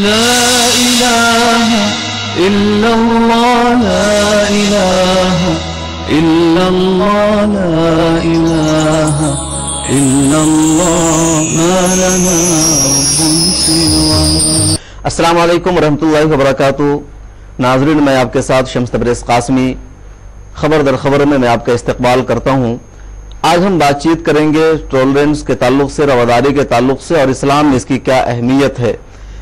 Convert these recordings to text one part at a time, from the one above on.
لا إله إلا الله لا إله إلا الله لا إله إلا الله ما لنا رب سواه. السلام علیکم ورحمۃ اللہ وبرکاتہ. ناظرین، میں آپ کے ساتھ شمس تبریز قاسمی. خبر در خبر میں آپ کا استقبال کرتا ہوں. آج ہم بات چیت کریں گے ٹالرنس کے تعلق سے، رواداری کے تعلق سے، اور اسلام میں اس کی کیا اہمیت ہے.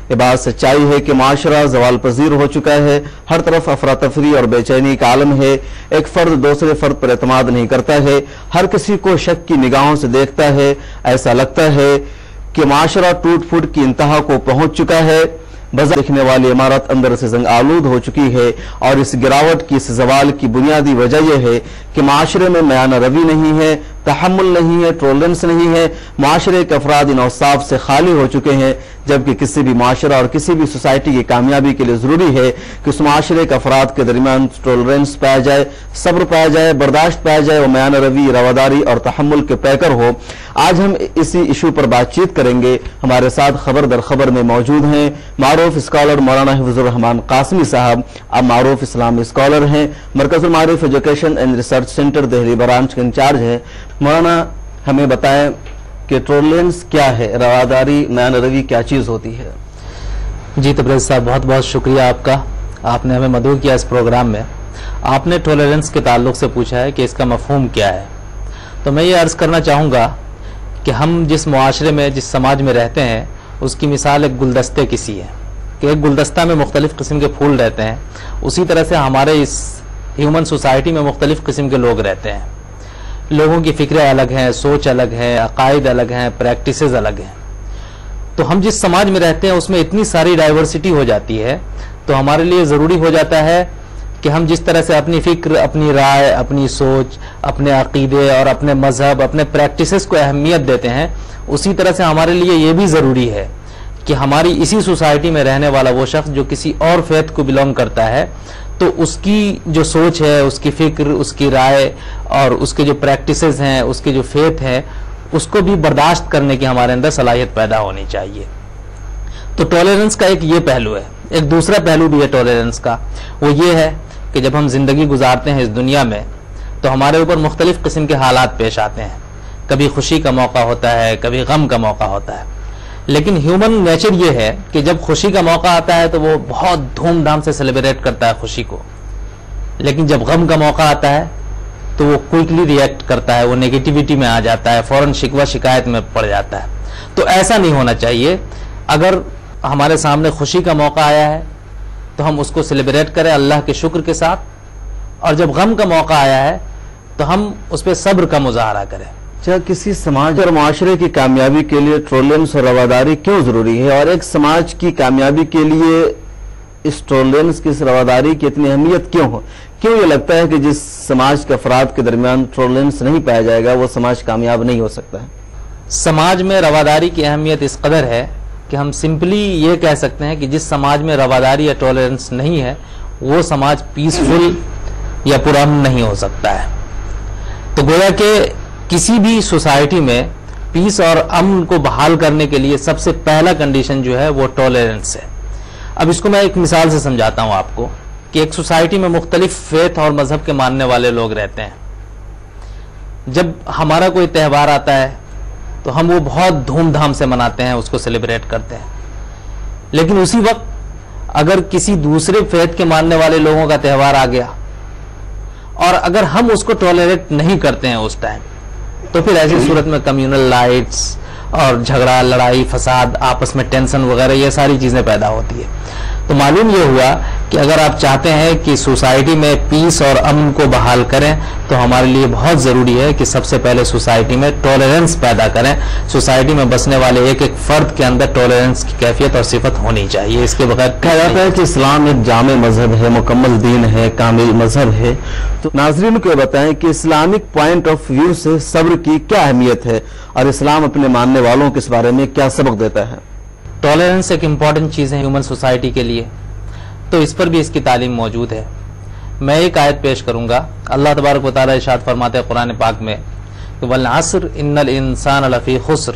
یہ بات سچائی ہے کہ معاشرہ زوال پذیر ہو چکا ہے. ہر طرف افراتفری اور بے چینی کا عالم ہے. ایک فرد دوسرے فرد پر اعتماد نہیں کرتا ہے. ہر کسی کو شک کی نگاہوں سے دیکھتا ہے. ایسا لگتا ہے کہ معاشرہ ٹوٹ پھوٹ کی انتہا کو پہنچ چکا ہے. بظاہر دکھنے والی عمارت اندر سے زنگ آلود ہو چکی ہے، اور اس گراوٹ کی، اس زوال کی بنیادی وجہ یہ ہے کہ معاشرے میں میانہ روی نہیں ہے، تحمل نہیں ہے، ٹولرنس نہیں ہے. معاشرے کے افراد ان اوصاف سے خالی ہو چکے ہیں، جبکہ کسی بھی معاشرہ اور کسی بھی سوسائٹی کی کامیابی کے لیے ضروری ہے کہ اس معاشرے کے افراد کے درمیان ٹولرنس پایا جائے، صبر پایا جائے، برداشت پایا جائے، وہ میانہ روی، رواداری اور تحمل کے پیکر ہو. آج ہم اسی ایشو پر بات چیت کریں گے. ہمارے ساتھ خبر در خبر میں موجود ہیں معروف اسکالر مولانا حفظ الرحمان قاسمی صاحب. اب معروف اسلامی اسکالر ہیں، Markaz ul Maarif education and research centre Delhi branch کے انچارج ہیں. مولانا، ہمیں بتائیں کہ ٹولرنس کیا ہے، رواداری، میانہ روی کیا چیز ہوتی ہے؟ جی تبریز صاحب، بہت بہت شکریہ آپ کا. آپ نے ہمیں مدعو کیا اس پروگرام میں. آپ نے ٹولرنس کے تعلق سے پوچھا ہے کہ اس کا مفہوم کیا ہے. تو میں یہ عرض کرنا چاہوں گا کہ ہم جس معاشرے میں، جس سماج میں رہتے ہیں، اس کی مثال ایک گلدستے کی سی ہے کہ ایک گلدستہ میں مختلف قسم کے پھول رہتے ہیں. اسی طرح سے ہمارے اس ہیومن سوسائٹی میں مختلف قسم کے لوگ رہتے ہیں. لوگوں کی فکریں الگ ہیں، سوچ الگ ہے، عقائد الگ ہیں، پریکٹسز الگ ہیں. تو ہم جس سماج میں رہتے ہیں اس میں اتنی ساری ڈائیورسٹی ہو جاتی ہے، تو ہمارے لیے ضروری ہو جاتا ہے کہ ہم جس طرح سے اپنی فکر، اپنی رائے، اپنی سوچ، اپنے عقیدے اور اپنے مذہب، اپنے پریکٹسز کو اہمیت دیتے ہیں، اسی طرح سے ہمارے لیے یہ بھی ضروری ہے کہ ہماری اسی سوسائٹی میں رہنے والا وہ شخص جو کسی اور فیتھ کو بلونگ کرتا ہے، تو اس کی جو سوچ ہے، اس کی فکر، اس کی رائے اور اس کے جو پریکٹسز ہیں، اس کے جو فیتھ ہیں، اس کو بھی برداشت کرنے کی ہمارے اندر صلاحیت پیدا ہونی چاہیے. تو ٹولرنس کا ایک یہ پہلو ہے. ایک دوسرا پہلو بھی ہے ٹولرنس کا، وہ یہ ہے کہ جب ہم زندگی گزارتے ہیں اس دنیا میں تو ہمارے اوپر مختلف قسم کے حالات پیش آتے ہیں. کبھی خوشی کا موقع ہوتا ہے، کبھی غم کا موقع ہوتا ہے. لیکن ہیومن نیچر یہ ہے کہ جب خوشی کا موقع آتا ہے تو وہ بہت دھوم دھام سے سیلیبریٹ کرتا ہے خوشی کو. لیکن جب غم کا موقع آتا ہے تو وہ کوئکلی ریئیکٹ کرتا ہے، وہ نیگیٹیوٹی میں آ جاتا ہے، فوراً شکوہ شکایت میں پڑ جاتا ہے. تو ایسا نہیں ہونا چاہیے. اگر ہمارے سامنے خوشی کا موقع آیا ہے تو ہم اس کو سیلیبریٹ کریں اللہ کے شکر کے ساتھ، اور جب غم کا موقع آیا ہے تو ہم اس پہ صبر کا مظاہرہ کریں. کسی سماج اور معاشرے کی کامیابی کے لیے ٹولرنس اور رواداری کیوں ضروری ہے، اور ایک سماج کی کامیابی کے لیے اس ٹولرنس کی، اس رواداری کی اتنی اہمیت کیوں ہو؟ کیوں یہ لگتا ہے کہ جس سماج کے افراد کے درمیان ٹولرنس نہیں پایا جائے گا وہ سماج کامیاب نہیں ہو سکتا ہے؟ سماج میں رواداری کی اہمیت اس قدر ہے کہ ہم سمپلی یہ کہہ سکتے ہیں کہ جس سماج میں رواداری یا ٹولرنس نہیں ہے وہ سماج پیسفل یا پرامن نہیں ہو سکتا ہے. تو گویا کہ کسی بھی سوسائٹی میں پیس اور امن کو بحال کرنے کے لیے سب سے پہلا کنڈیشن جو ہے وہ ٹولرنس ہے. اب اس کو میں ایک مثال سے سمجھاتا ہوں آپ کو کہ ایک سوسائٹی میں مختلف فیتھ اور مذہب کے ماننے والے لوگ رہتے ہیں. جب ہمارا کوئی تہوار آتا ہے تو ہم وہ بہت دھوم دھام سے مناتے ہیں، اس کو سیلیبریٹ کرتے ہیں. لیکن اسی وقت اگر کسی دوسرے فیتھ کے ماننے والے لوگوں کا تہوار آ گیا اور اگر ہم اس کو ٹولریٹ نہیں کرتے ہیں اس ٹائم، تو پھر ایسی صورت میں کمیونل لائٹس اور جھگڑا، لڑائی، فساد، آپس میں ٹینشن وغیرہ یہ ساری چیزیں پیدا ہوتی ہے. تو معلوم یہ ہوا کہ اگر آپ چاہتے ہیں کہ سوسائٹی میں پیس اور امن کو بحال کریں تو ہمارے لیے بہت ضروری ہے کہ سب سے پہلے سوسائٹی میں ٹولرنس پیدا کریں. سوسائٹی میں بسنے والے ایک ایک فرد کے اندر ٹولرنس کی کیفیت اور صفت ہونی چاہیے. اس کے بغیر کہا جاتا ہے کہ اسلام ایک جامع مذہب ہے، مکمل دین ہے، کامل مذہب ہے. تو ناظرین کو بتائیں کہ اسلامک پوائنٹ آف ویو سے صبر کی کیا اہمیت ہے، اور اسلام اپنے ماننے والوں کے اس بارے میں کیا سبق دیتا ہے؟ ٹولرنس ایک امپورٹنٹ چیز ہے ہیومن سوسائٹی کے لیے، تو اس پر بھی اس کی تعلیم موجود ہے. میں ایک آیت پیش کروں گا. اللہ تبارک و تعالی ارشاد فرماتے ہیں قرآن پاک میں کہ وَالْعَصْرِ إِنَّ الْإِنسَانَ لَفِي خُسْرٍ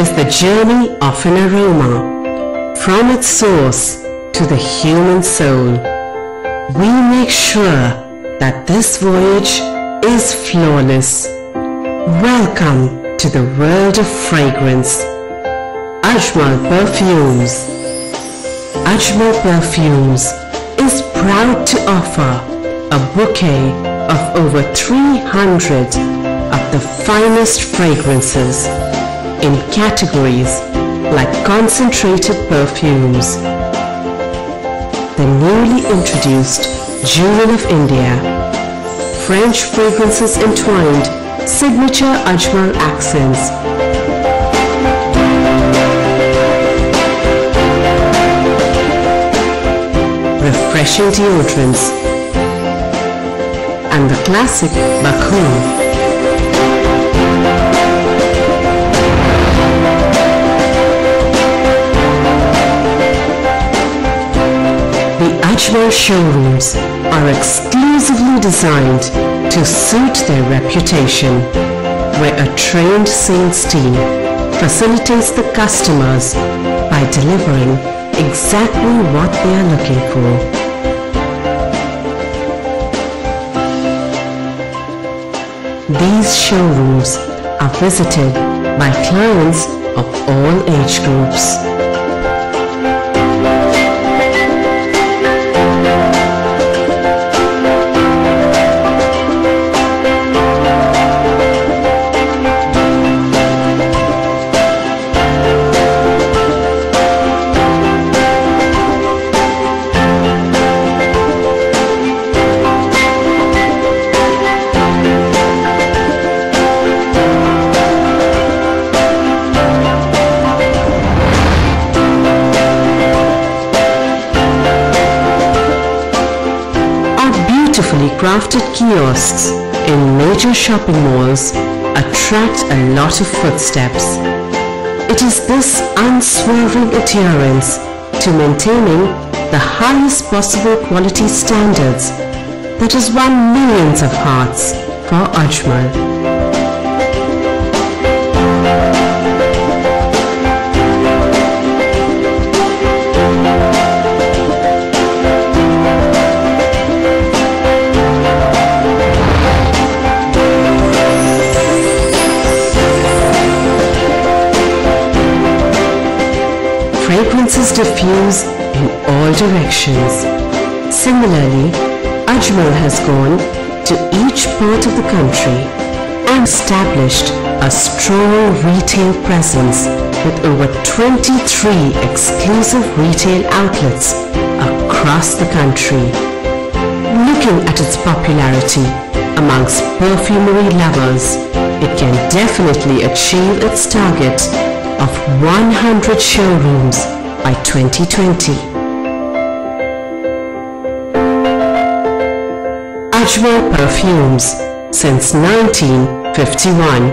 Is the journey of an aroma from its source to the human soul. We make sure that this voyage is flawless. Welcome to the world of fragrance. Ajmal Perfumes. Ajmal Perfumes is proud to offer a bouquet of over 300 of the finest fragrances in categories like concentrated perfumes, the newly introduced Jewel of India, French fragrances entwined signature Ajmal accents, refreshing deodorants, and the classic Bakhoon. The Ajmal showrooms are exclusively designed to suit their reputation, where a trained sales team facilitates the customers by delivering exactly what they are looking for. These showrooms are visited by clients of all age groups. Crafted kiosks in major shopping malls attract a lot of footsteps. It is this unswerving adherence to maintaining the highest possible quality standards that has won millions of hearts for Ajmal. Fragrances diffuse in all directions. Similarly, Ajmal has gone to each part of the country and established a strong retail presence with over 23 exclusive retail outlets across the country. Looking at its popularity amongst perfumery lovers, it can definitely achieve its target of 100 showrooms by 2020. Ajmal Perfumes since 1951.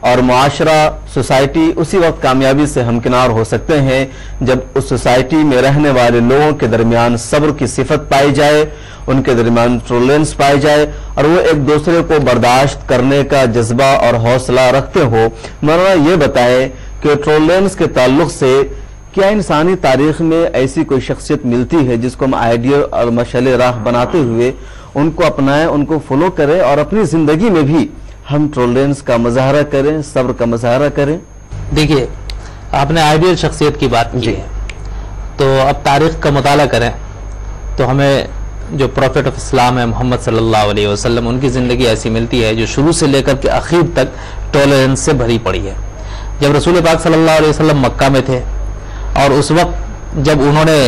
اور معاشرہ society اسی وقت کامیابی سے ہمکنار ہو سکتے ہیں جب اس society میں رہنے والے لوگوں کے درمیان صبر کی صفت پائی جائے، ان کے درمیان ٹولرنس پائی جائے اور وہ ایک دوسرے کو برداشت کرنے کا جذبہ اور حوصلہ رکھتے ہو۔ مولانا یہ بتائے کہ ٹولرنس کے تعلق سے کیا انسانی تاریخ میں ایسی کوئی شخصیت ملتی ہے جس کو ہم آئیڈیل اور مشعل راہ بناتے ہوئے ان کو اپنائیں، ان کو فالو کریں اور اپنی زندگی میں بھی ہم ٹولرنس کا مظاہرہ کریں، صبر کا مظاہرہ کریں؟ دیکھیے، آپ نے آئیڈیل شخصیت کی بات کی ہے، تو اب تاریخ کا مطالعہ کریں تو ہمیں جو پروفیٹ آف اسلام ہے محمد صلی اللہ علیہ وسلم، ان کی زندگی ایسی ملتی ہے جو شروع سے لے کر کے آخر تک ٹولرنس سے بھری پڑی ہے۔ جب رسول پاک صلی اللہ علیہ وسلم مکہ میں تھے اور اس وقت جب انہوں نے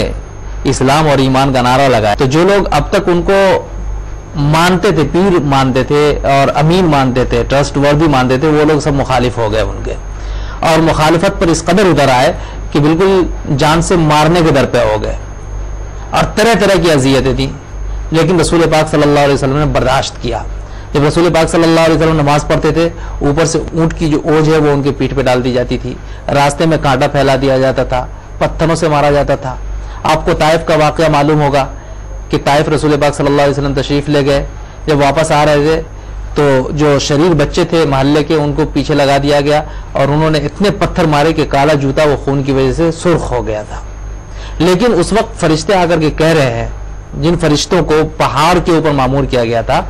اسلام اور ایمان کا نعرہ لگایا تو جو لوگ اب تک ان کو مانتے تھے، پیر مانتے تھے اور امین مانتے تھے، ٹرسٹ وردی مانتے تھے، وہ لوگ سب مخالف ہو گئے ان کے، اور مخالفت پر اس قدر اتر آئے کہ بالکل جان سے مارنے کے در پہ ہو گئے اور طرح طرح کی اذیتیں تھیں، لیکن رسول پاک صلی اللہ علیہ وسلم نے برداشت کیا۔ جب رسول پاک صلی اللہ علیہ وسلم نماز پڑھتے تھے، اوپر سے اونٹ کی جو اوج ہے وہ ان کے پیٹھ پہ ڈال دی جاتی تھی، راستے میں کانٹا پھیلا دیا جاتا تھا، پتھروں سے مارا جاتا تھا۔ آپ کو طائف کا واقعہ معلوم ہوگا کہ طائف رسول پاک صلی اللہ علیہ وسلم تشریف لے گئے، جب واپس آ رہے تھے تو جو شریر بچے تھے محلے کے ان کو پیچھے لگا دیا گیا اور انہوں نے اتنے پتھر مارے کہ کالا جوتا وہ خون کی وجہ سے سرخ ہو گیا تھا۔ لیکن اس وقت فرشتے آ کر کے کہہ رہے ہیں، جن فرشتوں کو پہاڑ کے اوپر معمور کیا گیا تھا،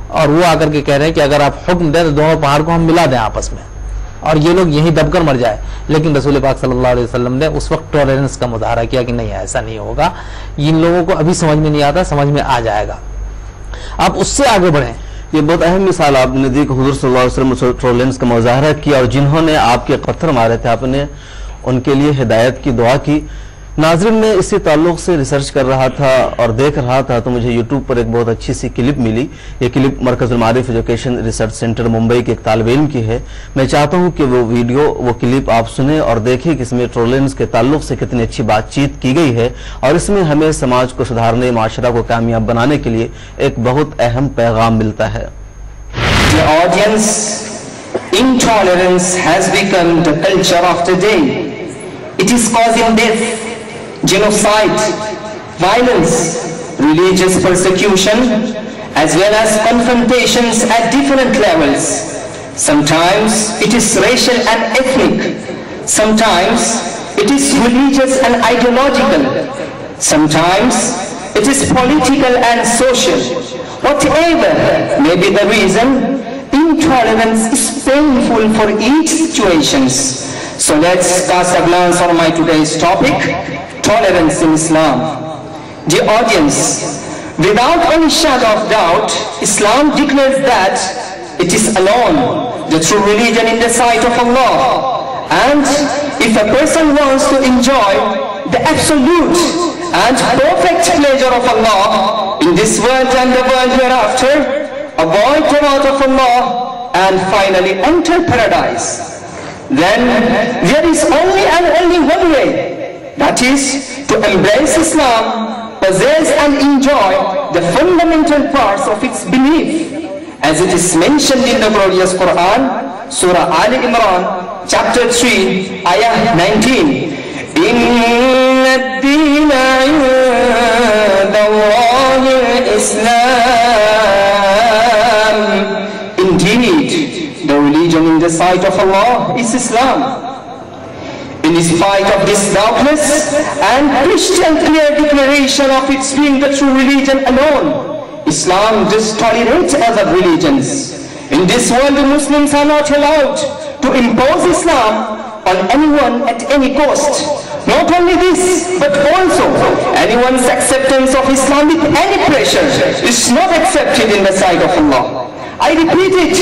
اور وہ آ کر کے کہہ رہے ہیں کہ اگر آپ حکم دیں تو دونوں پہاڑ کو ہم ملا دیں آپس میں اور یہ لوگ یہیں دب کر مر جائے، لیکن رسول پاک صلی اللہ علیہ وسلم نے اس وقت ٹولرنس کا مظاہرہ کیا کہ نہیں، ایسا نہیں ہوگا، ان لوگوں کو ابھی سمجھ میں نہیں آتا، سمجھ میں آ جائے گا، آپ اس سے آگے بڑھیں۔ یہ بہت اہم مثال آپ نے دی کہ حضور صلی اللہ علیہ وسلم ٹولرنس کا مظاہرہ کیا اور جنہوں نے آپ کے پتھر مارے تھے آپ نے ان کے لیے ہدایت کی دعا کی۔ ناظرین، میں اسی تعلق سے ریسرچ کر رہا تھا اور دیکھ رہا تھا تو مجھے یوٹیوب پر ایک بہت اچھی سی کلپ ملی۔ یہ کلپ مرکز ul Maarif education research centre Mumbai کے ایک طالب علم کی ہے۔ میں چاہتا ہوں کہ وہ کلپ آپ سنیں اور دیکھیں کہ اس میں ٹولرنس کے تعلق سے کتنی اچھی بات چیت کی گئی ہے اور اس میں ہمیں سماج کو سدھارنے، معاشرہ کو کامیاب بنانے کے لیے ایک بہت اہم پیغام ملتا ہے۔ The audience, intolerance has become the culture of today. It is causing death, genocide, violence, religious persecution, as well as confrontations at different levels. Sometimes it is racial and ethnic. Sometimes it is religious and ideological. Sometimes it is political and social. Whatever may be the reason, intolerance is painful for each situation. So let's cast a glance on my today's topic, tolerance in Islam. Dear audience, without any shadow of doubt, Islam declares that it is alone the true religion in the sight of Allah. And if a person wants to enjoy the absolute and perfect pleasure of Allah in this world and the world hereafter, avoid the wrath of Allah and finally enter paradise, then there is only one way, that is to embrace Islam, possess and enjoy the fundamental parts of its belief, as it is mentioned in the glorious Quran, Surah Al Imran, chapter 3, ayah 19. إِنَّ الدِّينَ عِندَ اللَّهِ الْإِسْلَامِ. Indeed, the religion in the sight of Allah is Islam. In spite of this doubtless and crystal clear declaration of its being the true religion alone, Islam does tolerate other religions. In this world, the Muslims are not allowed to impose Islam on anyone at any cost. Not only this, but also anyone's acceptance of Islam with any pressure is not accepted in the sight of Allah. I repeat it,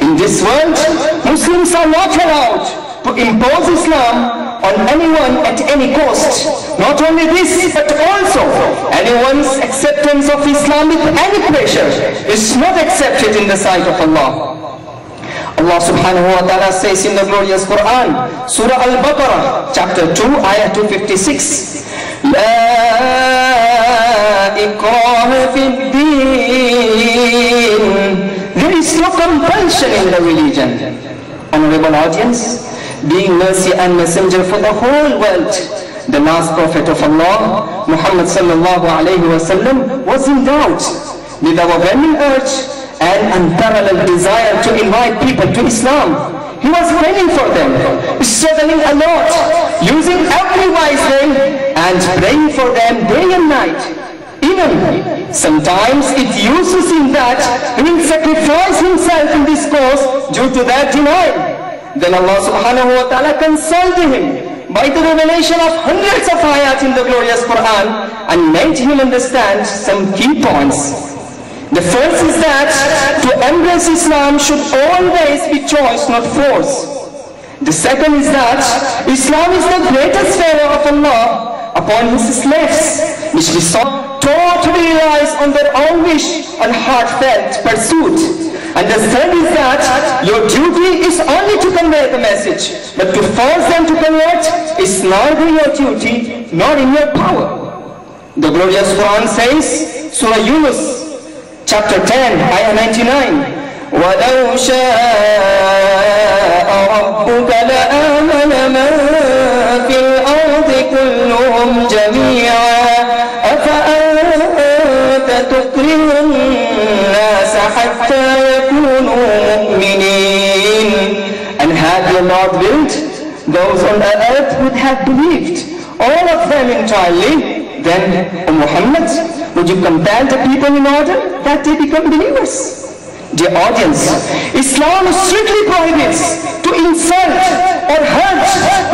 in this world, Muslims are not allowed to impose Islam on anyone at any cost. Not only this, but also anyone's acceptance of Islam with any pressure is not accepted in the sight of Allah. Allah subhanahu wa ta'ala says in the glorious Quran, Surah Al-Baqarah, chapter 2, ayah 256, La ikraha fid deen. There is no compulsion in the religion. Honorable audience, being mercy and messenger for the whole world, the last prophet of Allah, Muhammad sallallahu alayhi wa sallam, was endowed with overwhelming urge and unparalleled desire to invite people to Islam. He was praying for them, struggling a lot, using every wise way and praying for them day and night. Even sometimes it used to seem that he will sacrifice himself in this cause due to that denial. Then Allah subhanahu wa ta'ala consoled him by the revelation of hundreds of ayat in the glorious Quran and made him understand some key points. The first is that to embrace Islam should always be choice, not force. The second is that Islam is the greatest favor of Allah upon His slaves, which we saw totally relies on their own wish and heartfelt pursuit. And the third is that your duty is only to convey the message, but to force them to convert is neither your duty nor in your power. The glorious Quran says, Surah Yunus, Chapter 10, Ayah 99, وَلَوْ شَاءَ رَبُّكَ لَآمَنَ مَنْ فِي الْأَرْضِ كُلُّهُمْ جَمِيعًا أَفَأَنْتَ تُكْرِهُ النَّاسَ حَتَّى يَكُونُوا مُؤْمِنِينَ. And had your Lord willed, those on the earth would have believed, all of them entirely. Then, O Muhammad, would you compel the people in order that they become believers? Dear audience, Islam strictly prohibits to insult or hurt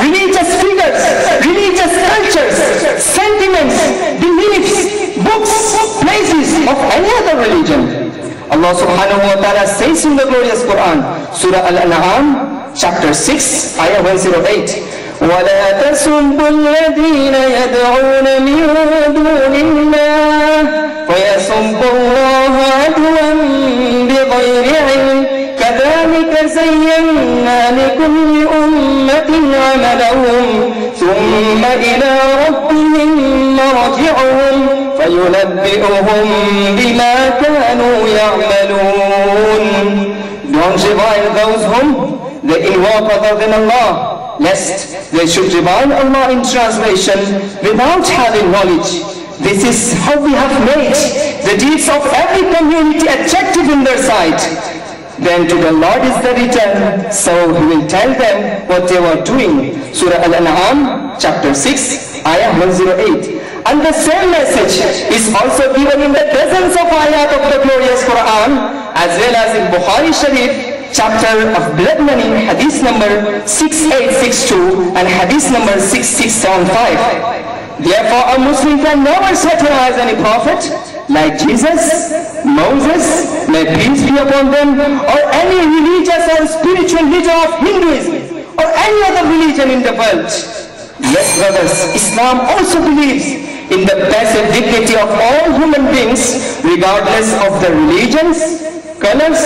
religious figures, religious cultures, sentiments, beliefs, books, places of any other religion. Allah subhanahu wa ta'ala says in the glorious Quran, Surah Al-An'am, Chapter 6, Ayah 108, وَلَا تَسُبُّوا الَّذِينَ يَدْعُونَ مِن دُونِ اللَّهِ فَيَسُبُّوا اللَّهَ عَدْوًا بِغَيْرِ عِلْمٍ كَذَلِكَ زَيَّنَّا لِكُلِّ أُمَّةٍ عَمَلَهُمْ ثُمَّ إِلَى رَبِّهِمْ مَرْجِعُهُمْ فَيُنَبِّئُهُم بِمَا كَانُوا يَعْمَلُونَ. Don't revile those whom they invoke other than Allah, lest they should revile Allah in translation without having knowledge. This is how we have made the deeds of every community attractive in their sight. Then to the Lord is the return, so He will tell them what they were doing. Surah Al-An'am, Chapter 6, Ayah 108. And the same message is also given in the dozens of ayat of the glorious Quran, as well as in Bukhari Sharif, chapter of blood money, hadith number 6862 and hadith number 6675. Therefore, a Muslim can never satirize any prophet like Jesus, Moses, may peace be upon them, or any religious or spiritual leader of Hinduism or any other religion in the world. Yes, brothers, Islam also believes in the passive dignity of all human beings, regardless of their religions, colors,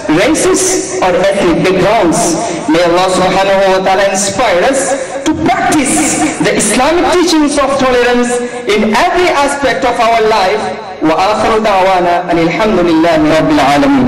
races, or ethnic backgrounds. May Allah subhanahu wa ta'ala inspire us to practice the Islamic teachings of tolerance in every aspect of our life. Wa akhiru da'wana anil hamdulillahi rabbil alamin.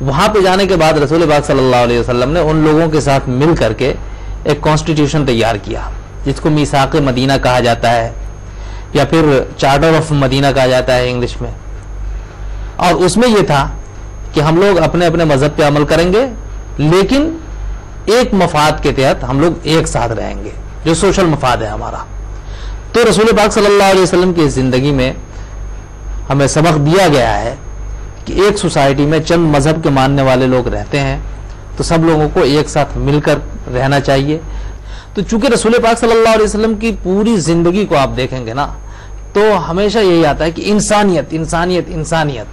وہاں پہ جانے کے بعد رسول پاک صلی اللہ علیہ وسلم نے ان لوگوں کے ساتھ مل کر کے ایک کانسٹیٹیوشن تیار کیا جس کو میثاق مدینہ کہا جاتا ہے یا پھر چارٹر آف مدینہ کہا جاتا ہے انگلش میں. اور اس میں یہ تھا کہ ہم لوگ اپنے اپنے مذہب پہ عمل کریں گے لیکن ایک مفاد کے تحت ہم لوگ ایک ساتھ رہیں گے جو سوشل مفاد ہے ہمارا. تو رسول پاک صلی اللہ علیہ وسلم کی زندگی میں ہمیں سبق دیا گیا ہے کہ ایک سوسائٹی میں چند مذہب کے ماننے والے لوگ رہتے ہیں تو سب لوگوں کو ایک ساتھ مل کر رہنا چاہیے. تو چونکہ رسول پاک صلی اللہ علیہ وسلم کی پوری زندگی کو آپ دیکھیں گے نا تو ہمیشہ یہی آتا ہے کہ انسانیت انسانیت انسانیت.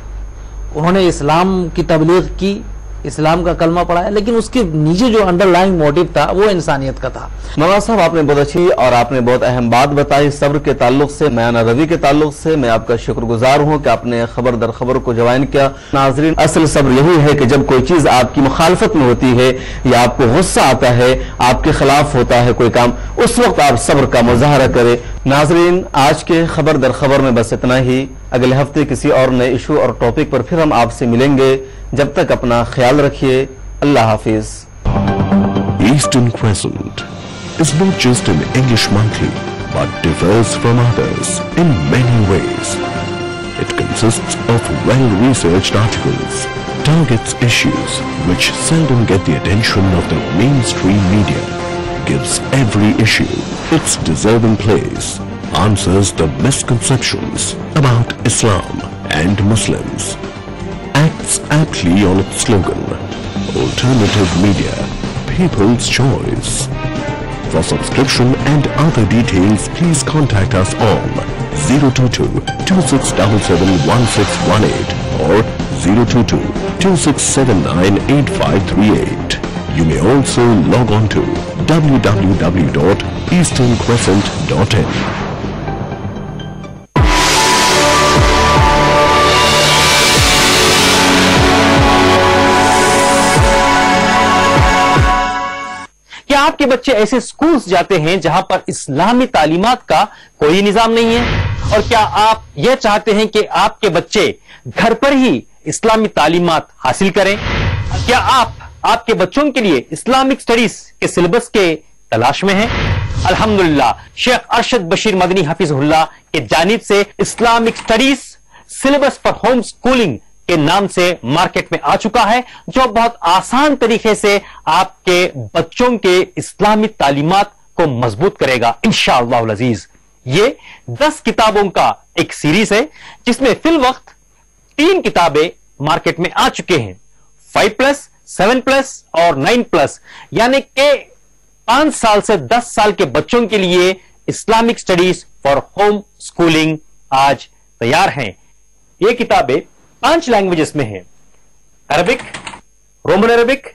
انہوں نے اسلام کی تبلیغ کی, اسلام کا کلمہ پڑھایا, لیکن اس کے نیچے جو انڈر لائنگ موٹیو تھا وہ انسانیت کا تھا. مولانا صاحب آپ نے بہت اچھی اور آپ نے بہت اہم بات بتائی صبر کے تعلق سے, میانہ روی کے تعلق سے. میں آپ کا شکر گزار ہوں کہ آپ نے خبر در خبر کو جوائن کیا. ناظرین, اصل صبر یہی ہے کہ جب کوئی چیز آپ کی مخالفت میں ہوتی ہے یا آپ کو غصہ آتا ہے, آپ کے خلاف ہوتا ہے کوئی کام, اس وقت آپ صبر کا مظاہرہ کریں. ناظرین, آج کے خبر در خبر میں بس اتنا ہی. اگلے ہفتے کسی اور نئے ایشو اور ٹاپک پر پھر ہم آپ سے ملیں گے. جب تک اپنا خیال رکھیے. اللہ حافظ. Eastern Crescent is not just an English monthly, but differs from others in many ways. It consists of well-researched articles, targets issues which seldom get the attention of the mainstream media, gives every issue its deserving place, answers the misconceptions about Islam and Muslims, acts aptly on its slogan, Alternative Media, People's Choice. For subscription and other details, please contact us on 022-2677-1618 or 022-2679-8538. You may also log on to www.easterncrescent.in. کیا آپ کے بچے ایسے schools جاتے ہیں جہاں پر اسلامی تعلیمات کا کوئی نظام نہیں ہے؟ اور کیا آپ یہ چاہتے ہیں کہ آپ کے بچے گھر پر ہی اسلامی تعلیمات حاصل کریں؟ کیا آپ کے بچوں کے لیے اسلامک سٹڈیز کے سلیبس کے تلاش میں ہیں؟ الحمدللہ شیخ ارشد بشیر مدنی حفظہ اللہ کے جانب سے Islamic studies syllabus for home schooling کے نام سے مارکیٹ میں آ چکا ہے, جو بہت آسان طریقے سے آپ کے بچوں کے اسلامی تعلیمات کو مضبوط کرے گا انشاءاللہ العزیز. یہ 10 کتابوں کا ایک سیریز ہے جس میں فی الوقت 3 کتابیں مارکیٹ میں آ چکے ہیں, 5+, 7+ اور 9+, یعنی کہ 5 سال سے 10 سال کے بچوں کے لیے Islamic studies for home schooling آج تیار ہیں. یہ کتابیں 5 لینگویجز میں ہیں, Arabic, Roman Arabic,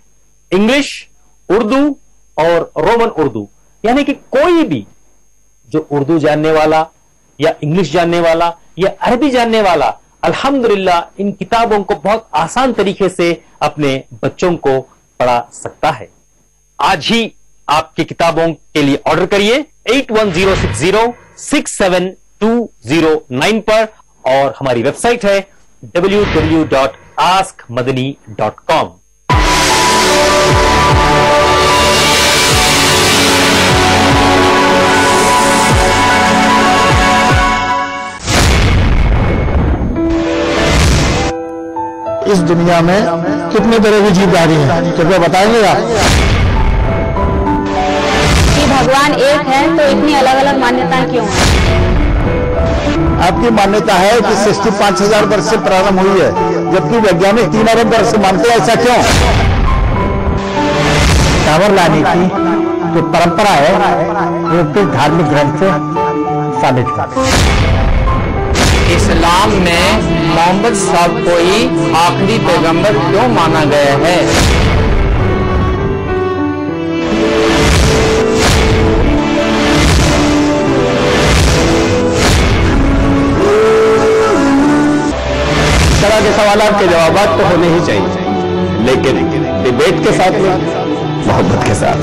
English, Urdu اور رومن اردو. یعنی کہ کوئی بھی جو اردو جاننے والا یا انگلش جاننے والا یا عربی جاننے والا الحمدللہ ان کتابوں کو بہت آسان طریقے سے اپنے بچوں کو پڑھا سکتا ہے. آج ہی آپ کی کتابوں کے لیے آرڈر کریے 8106067209 پر, اور ہماری ویب سائٹ ہے www.askmadani.com. اس دنیا میں کتنے طرح کی جیتداری ہیں, کرپیا بتائیں گے آپ؟ کہ بھگوان ایک ہے تو اتنی الگ الگ مانیتائیں کیوں ہیں؟ آپ کی مانیتا ہے کہ سرشٹی 5,000 برس سے پرارمب ہوئی ہے, جبکہ ویگیانک 3 ارب برس سے مانتے ہیں. ایسا کیوں؟ ٹاور لانے کی جو پرمپرا ہے وہ دھارمک گرنتھ سے ثابت ہے. اسلام میں محمد صاحب کو ہی آخری پیغمبر کیوں مانا گیا ہے؟ اس طرح کے سوالات کے جوابات تو ہونے ہی چاہیے, لیکن ڈیبیٹ کے ساتھ میں محبت کے ساتھ.